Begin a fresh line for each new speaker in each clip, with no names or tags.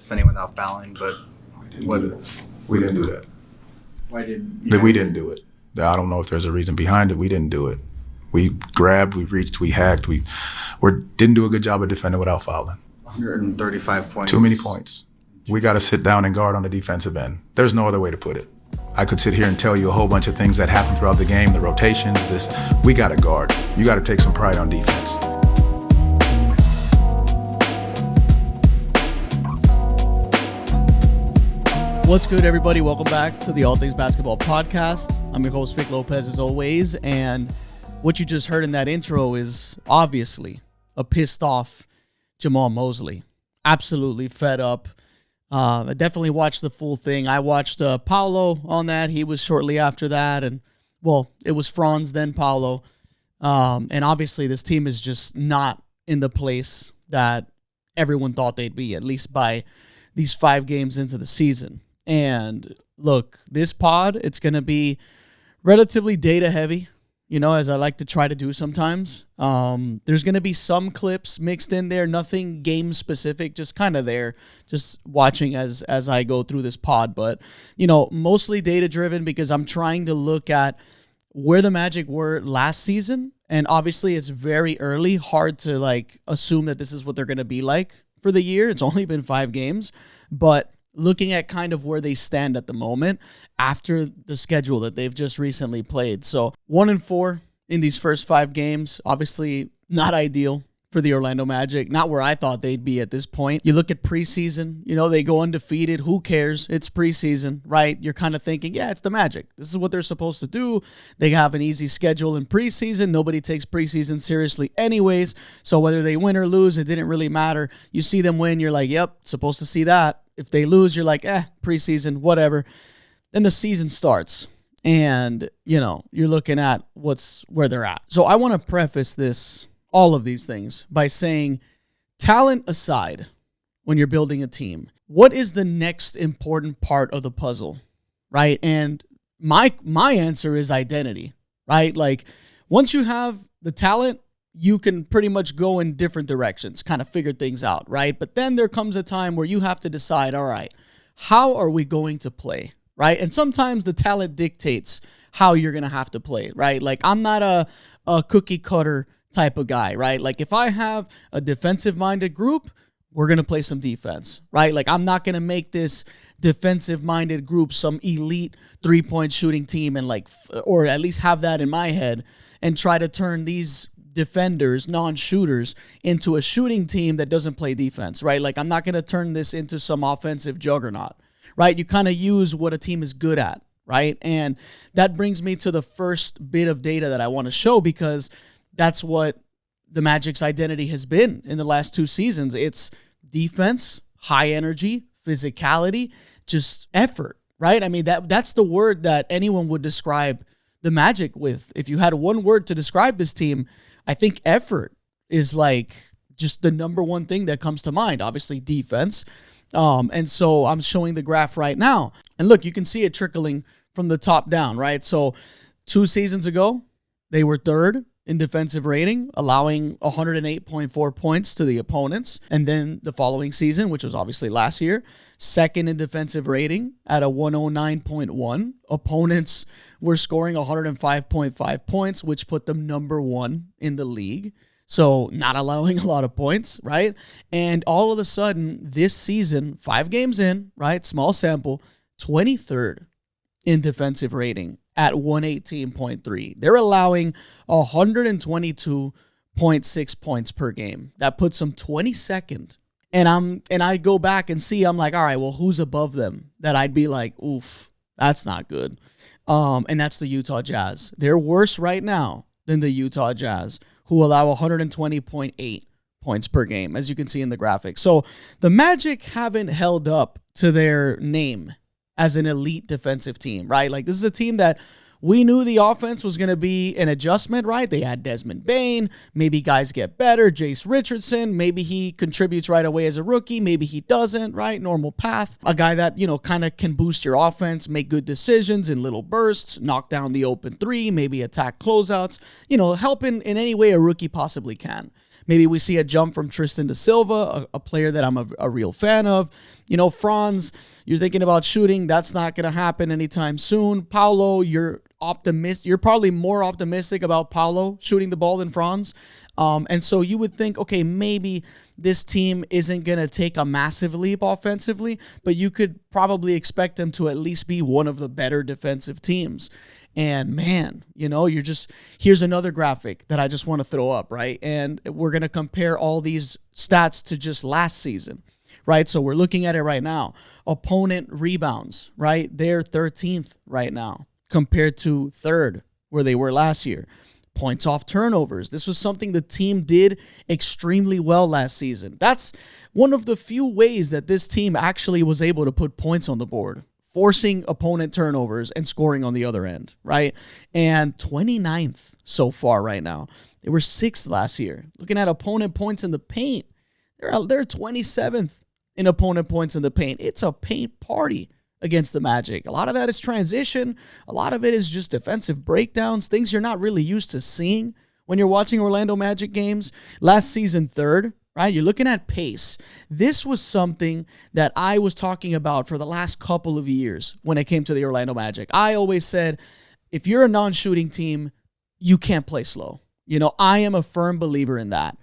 defending without fouling, but
We didn't do that.
Why didn't
We didn't do it. I don't know if there's a reason behind it. We didn't do it. We grabbed, we reached, we hacked, we didn't do a good job of defending without fouling.
135 points?
Too many points. We got to sit down and guard on the defensive end. There's no other way to put it. I could sit here and tell you a whole bunch of things that happen throughout the game, the rotations, we got to guard. You got to take some pride on defense.
What's good, everybody? Welcome back to the All Things Basketball Podcast. I'm your host, Vic Lopez, as always, and what you just heard in that intro is obviously a pissed off Jamal Mosley. Absolutely fed up. I definitely watched the full thing. I watched Paolo on that. He was shortly after that, and, well, it was Franz, then Paolo. And obviously this team is just not in the place that everyone thought they'd be, at least by these 5 games into the season. And look, this pod, it's going to be relatively data heavy, you know, as I like to try to do sometimes. There's going to be some clips mixed in there, nothing game specific, just kind of there, just watching as I go through this pod. But, you know, mostly data driven because I'm trying to look at where the Magic were last season. And obviously it's very early, hard to like assume that this is what they're going to be like for the year. It's only been 5 games, but looking at kind of where they stand at the moment after the schedule that they've just recently played. So 1-4 in these first 5 games, obviously not ideal for the Orlando Magic, not where I thought they'd be at this point. You look at preseason, you know, they go undefeated. Who cares? It's preseason, right? You're kind of thinking, yeah, it's the Magic. This is what they're supposed to do. They have an easy schedule in preseason. Nobody takes preseason seriously anyways. So whether they win or lose, it didn't really matter. You see them win, you're like, yep, supposed to see that. If they lose, you're like, preseason, whatever. Then the season starts. And, you know, you're looking at where they're at. So I want to preface all of these things by saying, talent aside, when you're building a team, what is the next important part of the puzzle, right? And my answer is identity, right? Like, once you have the talent, you can pretty much go in different directions, kind of figure things out, right? But then there comes a time where you have to decide, all right, how are we going to play, right? And sometimes the talent dictates how you're going to have to play, right? Like, I'm not a cookie cutter type of guy, right? Like, if I have a defensive-minded group, we're going to play some defense, right? Like, I'm not going to make this defensive-minded group some elite three-point shooting team and like, or at least have that in my head and try to turn these defenders, non-shooters, into a shooting team that doesn't play defense, right? Like, I'm not going to turn this into some offensive juggernaut, right? You kind of use what a team is good at, right? And that brings me to the first bit of data that I want to show, because that's what the Magic's identity has been in the last 2 seasons. It's defense, high energy, physicality, just effort, right? I mean, that's the word that anyone would describe the Magic with. If you had one word to describe this team, I think effort is like just the number one thing that comes to mind. Obviously defense. And so I'm showing the graph right now. And look, you can see it trickling from the top down, right? So 2 seasons ago, they were 3rd in defensive rating, allowing 108.4 points to the opponents. And then the following season, which was obviously last year, 2nd in defensive rating at a 109.1. Opponents were scoring 105.5 points, which put them number 1 in the league. So not allowing a lot of points, right? And all of a sudden, this season, 5 games in, right, small sample, 23rd in defensive rating at 118.3. They're allowing 122.6 points per game. That puts them 22nd. And I go back and see, I'm like, all right, well, who's above them that I'd be like, oof, that's not good. And that's the Utah Jazz. They're worse right now than the Utah Jazz, who allow 120.8 points per game, as you can see in the graphic. So the Magic haven't held up to their name as an elite defensive team, right? Like, this is a team that we knew the offense was going to be an adjustment, right? They had Desmond Bane. Maybe guys get better. Jace Richardson, maybe he contributes right away as a rookie. Maybe he doesn't, right? Normal path. A guy that, you know, kind of can boost your offense, make good decisions in little bursts, knock down the open 3, maybe attack closeouts, you know, help in any way a rookie possibly can. Maybe we see a jump from Tristan da Silva, a player that I'm a real fan of. Franz, you're thinking about shooting. That's not going to happen anytime soon. Paulo, you're probably more optimistic about Paulo shooting the ball than Franz. And so you would think, okay, maybe this team isn't going to take a massive leap offensively, but you could probably expect them to at least be one of the better defensive teams. And man, here's another graphic that I just want to throw up, right? And we're going to compare all these stats to just last season, right? So we're looking at it right now. Opponent rebounds, right? They're 13th right now compared to 3rd where they were last year. Points off turnovers. This was something the team did extremely well last season. That's one of the few ways that this team actually was able to put points on the board, forcing opponent turnovers and scoring on the other end, right? And 29th so far right now. They were 6th last year. Looking at opponent points in the paint, they're 27th in opponent points in the paint. It's a paint party against the Magic. A lot of that is transition. A lot of it is just defensive breakdowns, things you're not really used to seeing when you're watching Orlando Magic games. Last season, 3rd, right? You're looking at pace. This was something that I was talking about for the last couple of years when it came to the Orlando Magic. I always said, if you're a non-shooting team, you can't play slow. I am a firm believer in that.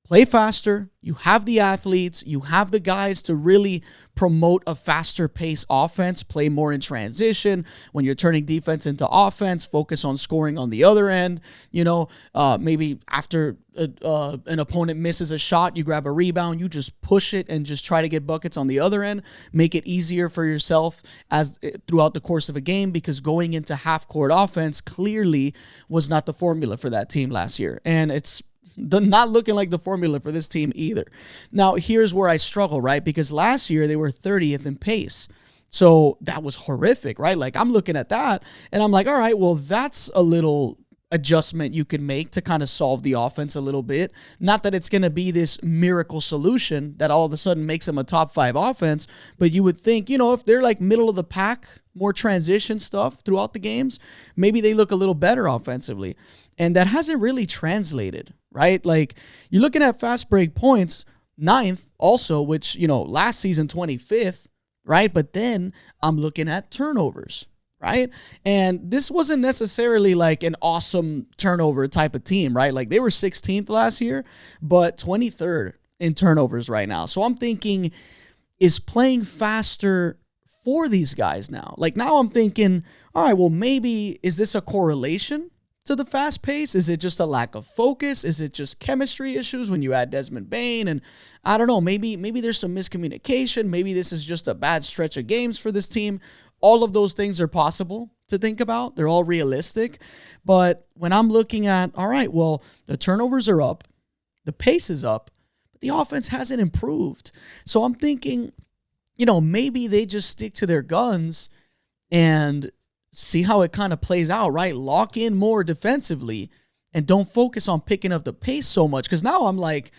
Play faster. You have the athletes. You have the guys to really promote a faster pace offense, play more in transition. When you're turning defense into offense, focus on scoring on the other end. Maybe after an opponent misses a shot, you grab a rebound, you just push it and just try to get buckets on the other end. Make it easier for yourself as throughout the course of a game, because going into half-court offense clearly was not the formula for that team last year. And it's not looking like the formula for this team either. Now, here's where I struggle, right? Because last year they were 30th in pace. So that was horrific, right? Like, I'm looking at that and I'm like, all right, well, that's a little adjustment you can make to kind of solve the offense a little bit. Not that it's going to be this miracle solution that all of a sudden makes them a top 5 offense, but you would think, if they're like middle of the pack, more transition stuff throughout the games, maybe they look a little better offensively. And that hasn't really translated, right? Like, you're looking at fast break points, 9th also, which, last season 25th, right? But then I'm looking at turnovers, right? And this wasn't necessarily like an awesome turnover type of team, right? Like, they were 16th last year, but 23rd in turnovers right now. So I'm thinking, is playing faster for these guys now? Like, now I'm thinking, all right, well, maybe is this a correlation to the fast pace? Is it just a lack of focus? Is it just chemistry issues when you add Desmond Bane? And I don't know, maybe there's some miscommunication. Maybe this is just a bad stretch of games for this team. All of those things are possible to think about. They're all realistic. But when I'm looking at, all right, well, the turnovers are up, the pace is up, but the offense hasn't improved. So I'm thinking, maybe they just stick to their guns and see how it kind of plays out, right? Lock in more defensively and don't focus on picking up the pace so much. Because now I'm like,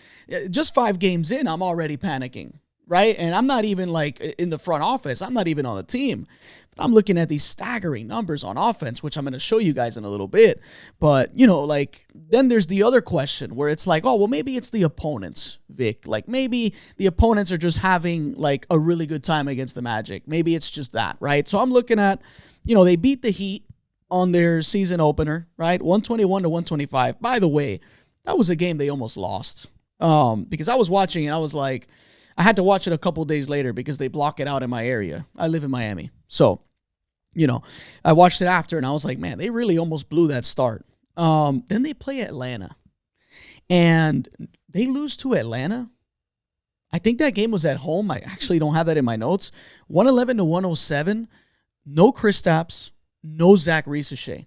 just 5 games in, I'm already panicking, right? And I'm not even like in the front office. I'm not even on the team. But I'm looking at these staggering numbers on offense, which I'm going to show you guys in a little bit. But, then there's the other question where it's like, oh, well, maybe it's the opponents, Vic. Like, maybe the opponents are just having like a really good time against the Magic. Maybe it's just that, right? So I'm looking at, they beat the Heat on their season opener, right? 121 to 125. By the way, that was a game they almost lost. Because I was watching and I was like, I had to watch it a couple days later because they block it out in my area. I live in Miami. So, I watched it after and I was like, man, they really almost blew that start. Then they play Atlanta and they lose to Atlanta. I think that game was at home. I actually don't have that in my notes. 111 to 107. No Kristaps, no Zach Risache,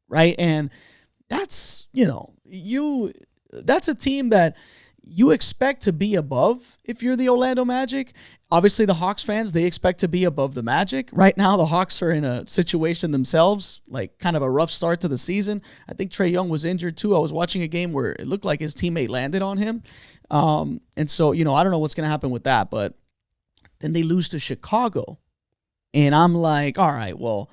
right? And that's, that's a team that you expect to be above if you're the Orlando Magic. Obviously, the Hawks fans, they expect to be above the Magic. Right now, the Hawks are in a situation themselves, like kind of a rough start to the season. I think Trae Young was injured too. I was watching a game where it looked like his teammate landed on him. And so, I don't know what's going to happen with that. But then they lose to Chicago. And I'm like, all right, well,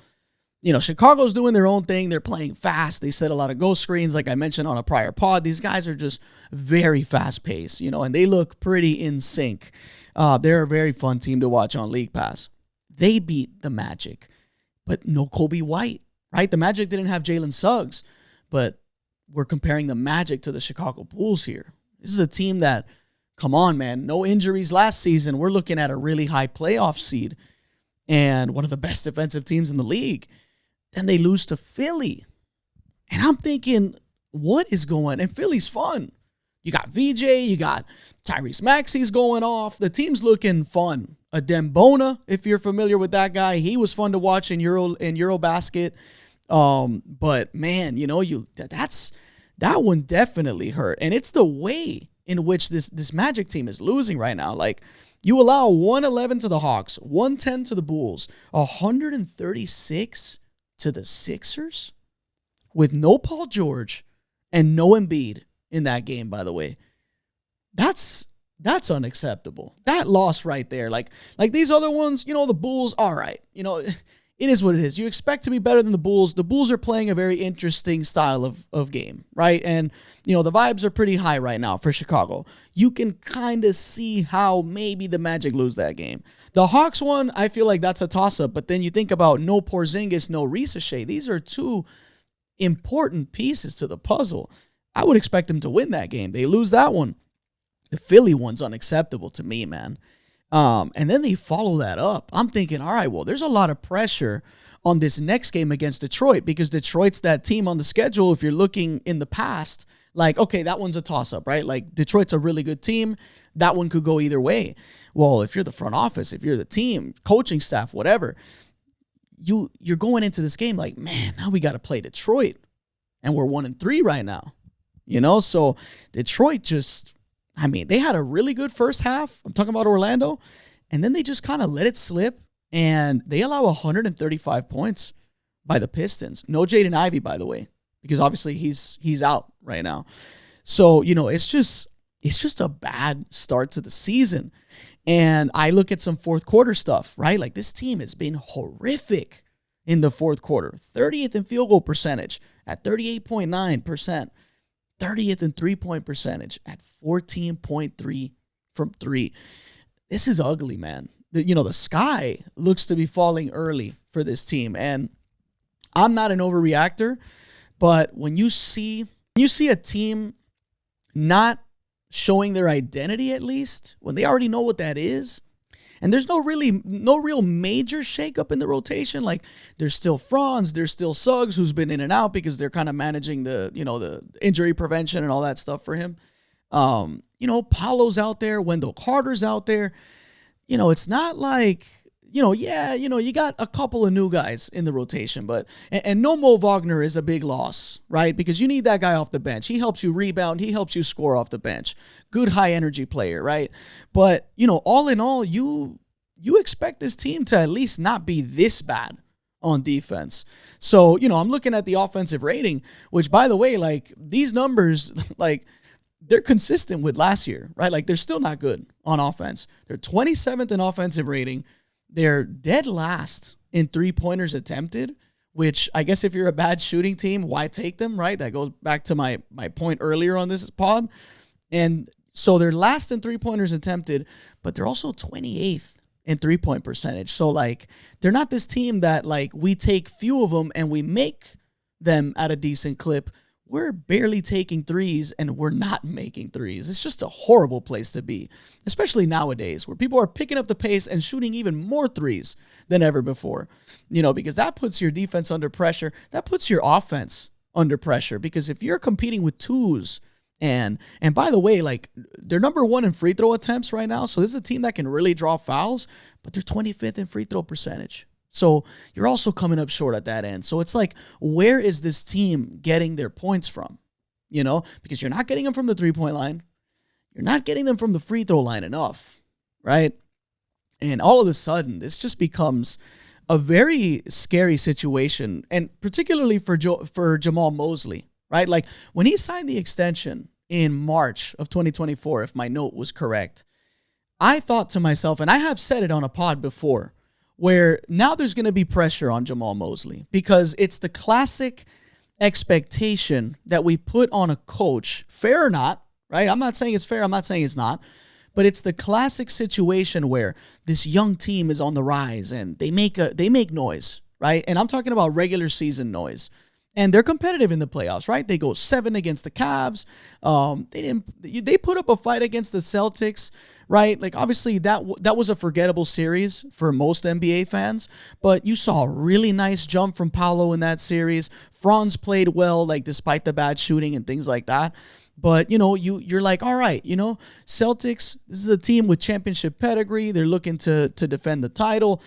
Chicago's doing their own thing. They're playing fast. They set a lot of ghost screens, like I mentioned on a prior pod. These guys are just very fast-paced, and they look pretty in sync. They're a very fun team to watch on League Pass. They beat the Magic, but no Kobe White, right? The Magic didn't have Jalen Suggs, but we're comparing the Magic to the Chicago Bulls here. This is a team that, come on, man, no injuries last season. We're looking at a really high playoff seed and one of the best defensive teams in the league. Then they lose to Philly. And I'm thinking, what is going on? And Philly's fun. You got VJ, you got Tyrese Maxey's going off. The team's looking fun. Dembona, if you're familiar with that guy, he was fun to watch in Eurobasket. But man, that one definitely hurt. And it's the way in which this Magic team is losing right now. Like, you allow 111 to the Hawks, 110 to the Bulls, 136 to the Sixers with no Paul George and no Embiid in that game, by the way. That's unacceptable. That loss right there. Like these other ones, the Bulls, all right. It is what it is. You expect to be better than the Bulls. The Bulls are playing a very interesting style of game, right? And, the vibes are pretty high right now for Chicago. You can kind of see how maybe the Magic lose that game. The Hawks one, I feel like that's a toss-up, but then you think about no Porzingis, no Risache. These are two important pieces to the puzzle. I would expect them to win that game. They lose that one. The Philly one's unacceptable to me, man. And then they follow that up. I'm thinking, all right, well, there's a lot of pressure on this next game against Detroit because Detroit's that team on the schedule. If you're looking in the past, like, okay, that one's a toss-up, right? Like, Detroit's a really good team. That one could go either way. Well, if you're the front office, if you're the team, coaching staff, whatever, you're going into this game like, man, now we got to play Detroit. And we're 1-3 right now. So Detroit they had a really good first half. I'm talking about Orlando. And then they just kind of let it slip. And they allow 135 points by the Pistons. No Jaden Ivey, by the way, because obviously he's out right now. So, it's just a bad start to the season. And I look at some fourth quarter stuff, right? Like, this team has been horrific in the fourth quarter. 30th in field goal percentage at 38.9%. 30th in three-point percentage at 14.3 from three. This is ugly, man. The sky looks to be falling early for this team. And I'm not an overreactor, but when you see a team not showing their identity, at least, when they already know what that is, and there's no real major shakeup in the rotation. Like, there's still Franz, there's still Suggs, who's been in and out because they're kind of managing the injury prevention and all that stuff for him. Paolo's out there, Wendell Carter's out there. It's not like, you got a couple of new guys in the rotation, but and no Mo Wagner is a big loss, right? Because you need that guy off the bench. He helps you rebound. He helps you score off the bench. Good high energy player, right? But, all in all, you expect this team to at least not be this bad on defense. So, I'm looking at the offensive rating, which, by the way, like, these numbers, like, they're consistent with last year, right? Like, they're still not good on offense. They're 27th in offensive rating. They're dead last in three-pointers attempted, which I guess if you're a bad shooting team, why take them, right? That goes back to my point earlier on this pod. And so they're last in three-pointers attempted, but they're also 28th in three-point percentage. So, like, they're not this team that, like, we take few of them and we make them at a decent clip. We're barely taking threes and we're not making threes. It's just a horrible place to be, especially nowadays where people are picking up the pace and shooting even more threes than ever before, because that puts your defense under pressure. That puts your offense under pressure because if you're competing with twos and by the way, like, they're number one in free throw attempts right now. So this is a team that can really draw fouls, but they're 25th in free throw percentage. So you're also coming up short at that end. So it's like, where is this team getting their points from? Because you're not getting them from the three-point line. You're not getting them from the free throw line enough, right? And all of a sudden, this just becomes a very scary situation, and particularly for Jamal Mosley, right? Like, when he signed the extension in March of 2024, if my note was correct, I thought to myself, and I have said it on a pod before, where now there's going to be pressure on Jamal Mosley because it's the classic expectation that we put on a coach, fair or not, right? I'm not saying it's fair. I'm not saying it's not. But it's the classic situation where this young team is on the rise and they make noise, right? And I'm talking about regular season noise. And they're competitive in the playoffs, right? They go 7 against the Cavs. They put up a fight against the Celtics, right? Like obviously that was a forgettable series for most NBA fans, but you saw a really nice jump from Paolo in that series. Franz played well, like despite the bad shooting and things like that. But, you're like, all right, Celtics, this is a team with championship pedigree. They're looking to defend the title.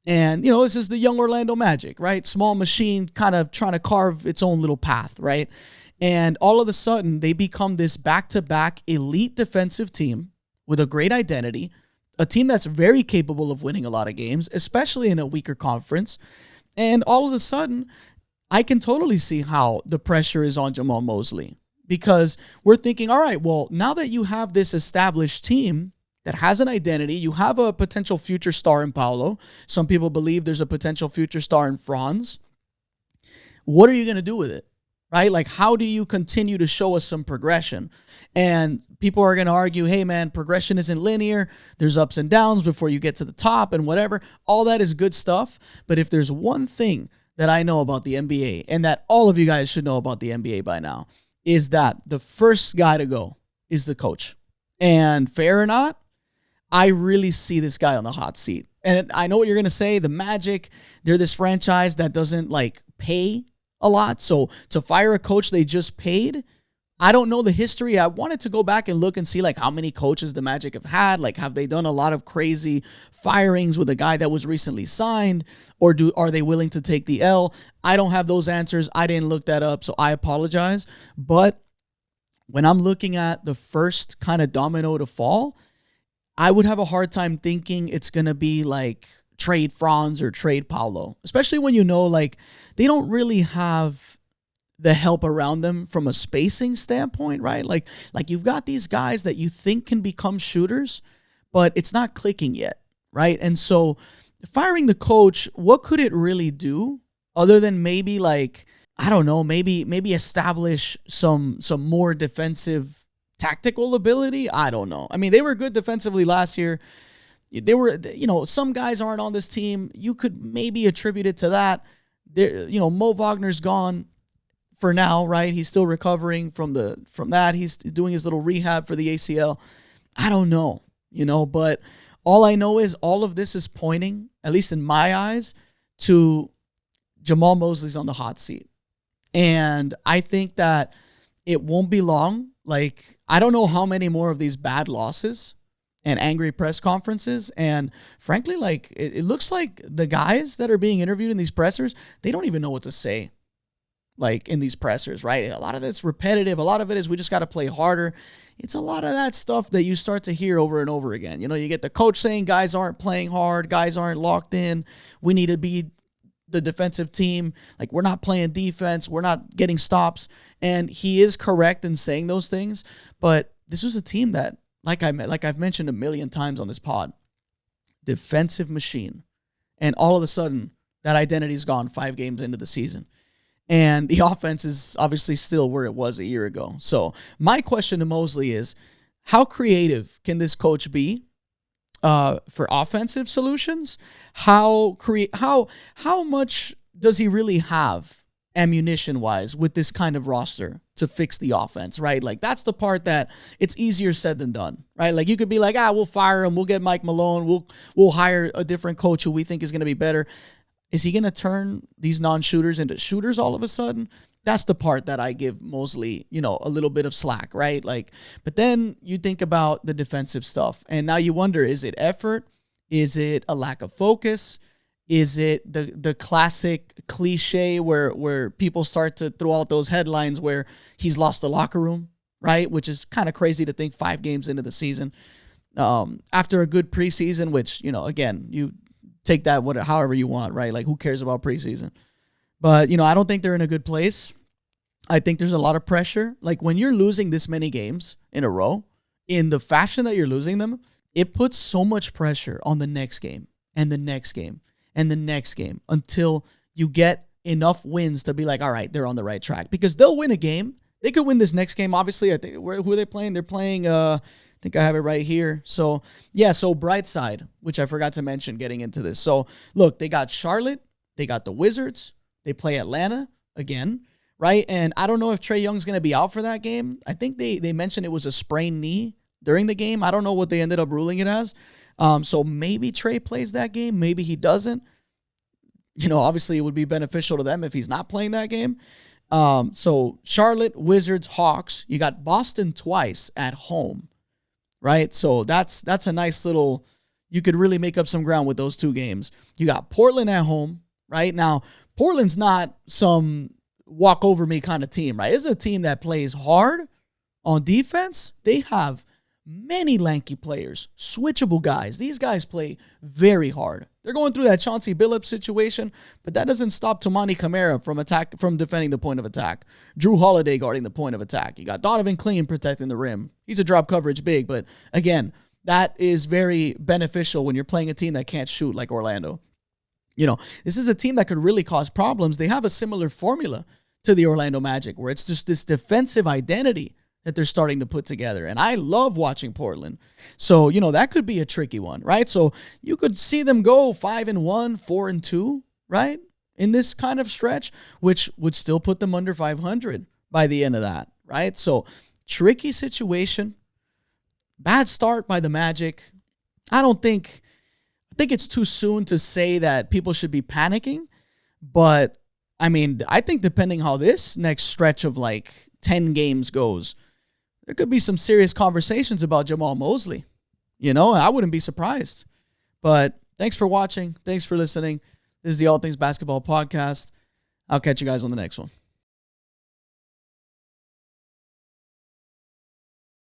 And, this is the young Orlando Magic, right? Small machine kind of trying to carve its own little path, right? And all of a sudden, they become this back-to-back elite defensive team with a great identity, a team that's very capable of winning a lot of games, especially in a weaker conference. And all of a sudden, I can totally see how the pressure is on Jamal Mosley. Because we're thinking, all right, well, now that you have this established team that has an identity, you have a potential future star in Paolo. Some people believe there's a potential future star in Franz. What are you going to do with it, right? Like, how do you continue to show us some progression? And people are going to argue, hey, man, progression isn't linear. There's ups and downs before you get to the top and whatever. All that is good stuff. But if there's one thing that I know about the NBA and that all of you guys should know about the NBA by now, is that the first guy to go is the coach. And fair or not, I really see this guy on the hot seat. And I know what you're going to say. The Magic, they're this franchise that doesn't pay a lot. So to fire a coach they just paid, I don't know the history. I wanted to go back and look and see how many coaches the Magic have had. Have they done a lot of crazy firings with a guy that was recently signed? Or are they willing to take the L? I don't have those answers. I didn't look that up, so I apologize. But when I'm looking at the first kind of domino to fall, I would have a hard time thinking it's going to be trade Franz or trade Paolo. Especially when they don't really have the help around them from a spacing standpoint, right? Like you've got these guys that you think can become shooters, but it's not clicking yet, right? And so firing the coach, what could it really do other than maybe I don't know, maybe establish some more defensive tactical ability? I don't know. I mean, they were good defensively last year. They were, some guys aren't on this team. You could maybe attribute it to that. Mo Wagner's gone for now, right? He's still recovering from that. He's doing his little rehab for the ACL. I don't know, but all I know is all of this is pointing, at least in my eyes, to Jamal Mosley's on the hot seat. And I think that it won't be long. I don't know how many more of these bad losses and angry press conferences. And frankly, it looks like the guys that are being interviewed in these pressers, they don't even know what to say. In these pressers, right? A lot of it's repetitive. A lot of it is we just got to play harder. It's a lot of that stuff that you start to hear over and over again. You get the coach saying guys aren't playing hard, guys aren't locked in. We need to be the defensive team. We're not playing defense. We're not getting stops. And he is correct in saying those things. But this was a team that, I've mentioned a million times on this pod, defensive machine. And all of a sudden, that identity's gone 5 games into the season. And the offense is obviously still where it was a year ago. So my question to Mosley is, how creative can this coach be for offensive solutions? How much does he really have ammunition-wise with this kind of roster to fix the offense, right? That's the part that it's easier said than done, right? You could be we'll fire him, we'll get Mike Malone, we'll hire a different coach who we think is going to be better. Is he going to turn these non-shooters into shooters all of a sudden? That's the part that I give Mosley, a little bit of slack, right? But then you think about the defensive stuff, and now you wonder, is it effort? Is it a lack of focus? Is it the classic cliche where people start to throw out those headlines where he's lost the locker room, right? Which is kind of crazy to think 5 games into the season. After a good preseason, which, again, you take that however you want, right? Who cares about preseason? But, I don't think they're in a good place. I think there's a lot of pressure. When you're losing this many games in a row, in the fashion that you're losing them, it puts so much pressure on the next game. and the next game and the next game until you get enough wins to be like, all right, they're on the right track. Because they'll win a game. They could win this next game. Obviously, I think, who are they playing? They're playing, I think I have it right here. So, yeah, so bright side, which I forgot to mention getting into this. So, look, they got Charlotte. They got the Wizards. They play Atlanta again, right? And I don't know if Trae Young's going to be out for that game. I think they mentioned it was a sprained knee during the game. I don't know what they ended up ruling it as. So maybe Trae plays that game. Maybe he doesn't. Obviously it would be beneficial to them if he's not playing that game. So Charlotte, Wizards, Hawks. You got Boston twice at home, right? So that's a nice little, you could really make up some ground with those two games. You got Portland at home, right? Now, Portland's not some walk over me kind of team, right? It's a team that plays hard on defense. They have many lanky players, switchable guys. These guys play very hard. They're going through that Chauncey Billups situation, but that doesn't stop Tomani Kamara from defending the point of attack. Drew Holiday guarding the point of attack. You got Donovan Clean protecting the rim. He's a drop coverage big, but again, that is very beneficial when you're playing a team that can't shoot like Orlando. This is a team that could really cause problems. They have a similar formula to the Orlando Magic where it's just this defensive identity that they're starting to put together. And I love watching Portland. So, that could be a tricky one, right? So you could see them go 5-1, 4-2, right? In this kind of stretch, which would still put them under 500 by the end of that, right? So tricky situation. Bad start by the Magic. I think it's too soon to say that people should be panicking, but I think depending how this next stretch of 10 games goes, there could be some serious conversations about Jamal Mosley. I wouldn't be surprised. But thanks for watching. Thanks for listening. This is the All Things Basketball Podcast. I'll catch you guys on the next one.